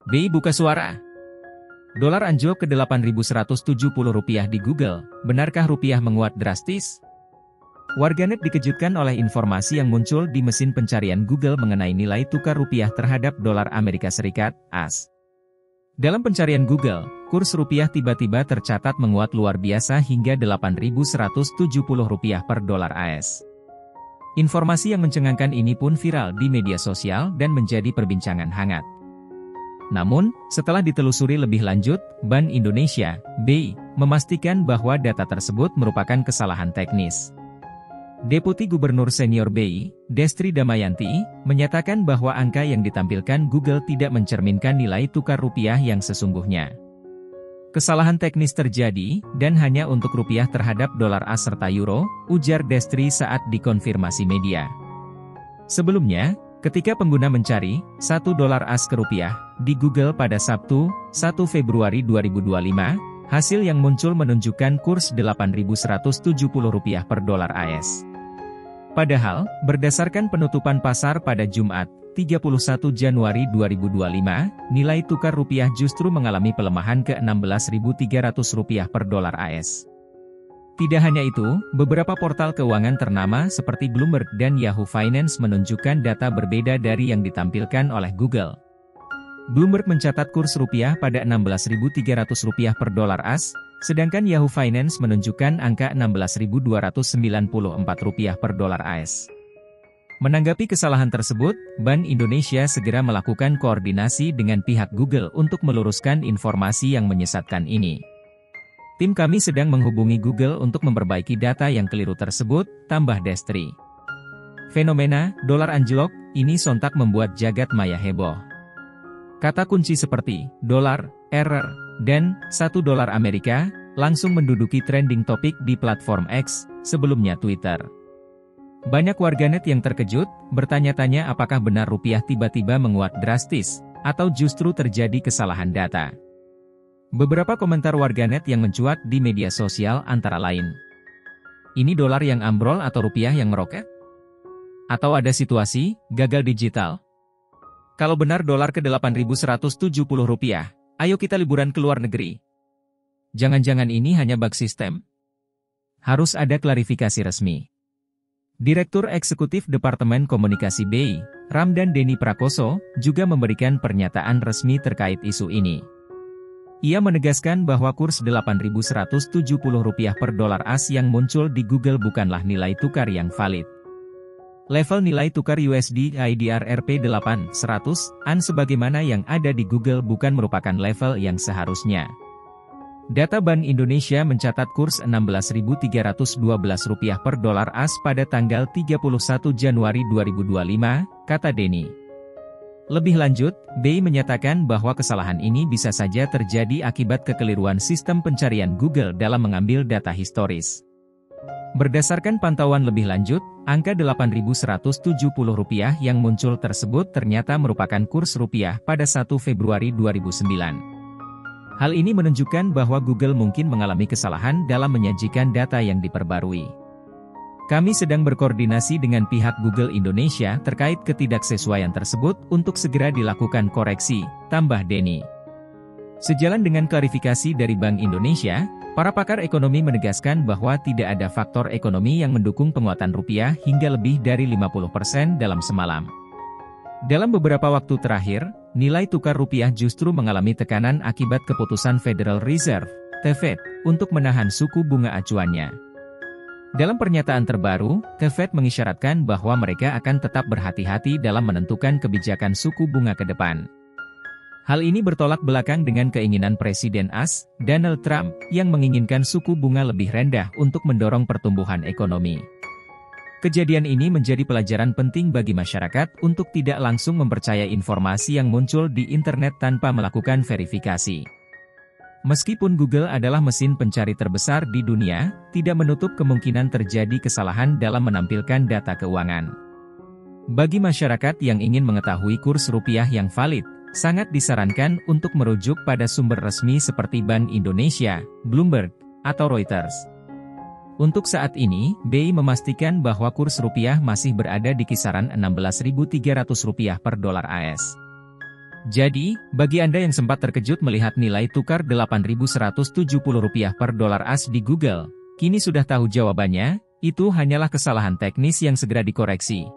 BI buka suara. Dolar anjlok ke Rp8.170 di Google, benarkah rupiah menguat drastis? Warganet dikejutkan oleh informasi yang muncul di mesin pencarian Google mengenai nilai tukar rupiah terhadap dolar Amerika Serikat, AS. Dalam pencarian Google, kurs rupiah tiba-tiba tercatat menguat luar biasa hingga Rp8.170 per dolar AS. Informasi yang mencengangkan ini pun viral di media sosial dan menjadi perbincangan hangat. Namun, setelah ditelusuri lebih lanjut, Bank Indonesia, BI, memastikan bahwa data tersebut merupakan kesalahan teknis. Deputi Gubernur Senior BI, Destri Damayanti, menyatakan bahwa angka yang ditampilkan Google tidak mencerminkan nilai tukar rupiah yang sesungguhnya. Kesalahan teknis terjadi, dan hanya untuk rupiah terhadap dolar AS serta euro, ujar Destri saat dikonfirmasi media. Sebelumnya, ketika pengguna mencari $1 AS ke rupiah di Google pada Sabtu, 1 Februari 2025, hasil yang muncul menunjukkan kurs Rp8.170 per dolar AS. Padahal, berdasarkan penutupan pasar pada Jumat, 31 Januari 2025, nilai tukar rupiah justru mengalami pelemahan ke Rp16.300 per dolar AS. Tidak hanya itu, beberapa portal keuangan ternama seperti Bloomberg dan Yahoo Finance menunjukkan data berbeda dari yang ditampilkan oleh Google. Bloomberg mencatat kurs rupiah pada Rp16.300 per dolar AS, sedangkan Yahoo Finance menunjukkan angka Rp16.294 per dolar AS. Menanggapi kesalahan tersebut, Bank Indonesia segera melakukan koordinasi dengan pihak Google untuk meluruskan informasi yang menyesatkan ini. Tim kami sedang menghubungi Google untuk memperbaiki data yang keliru tersebut, tambah Destri. Fenomena dolar anjlok ini sontak membuat jagat maya heboh. Kata kunci seperti dolar, error, dan $1 Amerika langsung menduduki trending topik di platform X, sebelumnya Twitter. Banyak warganet yang terkejut, bertanya-tanya apakah benar rupiah tiba-tiba menguat drastis, atau justru terjadi kesalahan data. Beberapa komentar warganet yang mencuat di media sosial antara lain. Ini dolar yang ambrol atau rupiah yang meroket? Atau ada situasi gagal digital? Kalau benar dolar ke Rp8.170, ayo kita liburan ke luar negeri. Jangan-jangan ini hanya bug sistem? Harus ada klarifikasi resmi. Direktur Eksekutif Departemen Komunikasi BI, Ramdan Deni Prakoso, juga memberikan pernyataan resmi terkait isu ini. Ia menegaskan bahwa kurs Rp8.170 per dolar AS yang muncul di Google bukanlah nilai tukar yang valid. Level nilai tukar USD IDR Rp8.100-an sebagaimana yang ada di Google bukan merupakan level yang seharusnya. Data Bank Indonesia mencatat kurs Rp16.312 per dolar AS pada tanggal 31 Januari 2025, kata Deni. Lebih lanjut, BI menyatakan bahwa kesalahan ini bisa saja terjadi akibat kekeliruan sistem pencarian Google dalam mengambil data historis. Berdasarkan pantauan lebih lanjut, angka Rp8.170 yang muncul tersebut ternyata merupakan kurs rupiah pada 1 Februari 2009. Hal ini menunjukkan bahwa Google mungkin mengalami kesalahan dalam menyajikan data yang diperbarui. Kami sedang berkoordinasi dengan pihak Google Indonesia terkait ketidaksesuaian tersebut untuk segera dilakukan koreksi, tambah Deni. Sejalan dengan klarifikasi dari Bank Indonesia, para pakar ekonomi menegaskan bahwa tidak ada faktor ekonomi yang mendukung penguatan rupiah hingga lebih dari 50% dalam semalam. Dalam beberapa waktu terakhir, nilai tukar rupiah justru mengalami tekanan akibat keputusan Federal Reserve, The Fed, untuk menahan suku bunga acuannya. Dalam pernyataan terbaru, The Fed mengisyaratkan bahwa mereka akan tetap berhati-hati dalam menentukan kebijakan suku bunga ke depan. Hal ini bertolak belakang dengan keinginan Presiden AS, Donald Trump, yang menginginkan suku bunga lebih rendah untuk mendorong pertumbuhan ekonomi. Kejadian ini menjadi pelajaran penting bagi masyarakat untuk tidak langsung mempercayai informasi yang muncul di internet tanpa melakukan verifikasi. Meskipun Google adalah mesin pencari terbesar di dunia, tidak menutup kemungkinan terjadi kesalahan dalam menampilkan data keuangan. Bagi masyarakat yang ingin mengetahui kurs rupiah yang valid, sangat disarankan untuk merujuk pada sumber resmi seperti Bank Indonesia, Bloomberg, atau Reuters. Untuk saat ini, BI memastikan bahwa kurs rupiah masih berada di kisaran Rp16.300 per dolar AS. Jadi, bagi Anda yang sempat terkejut melihat nilai tukar Rp8.170 per dolar AS di Google, kini sudah tahu jawabannya, itu hanyalah kesalahan teknis yang segera dikoreksi.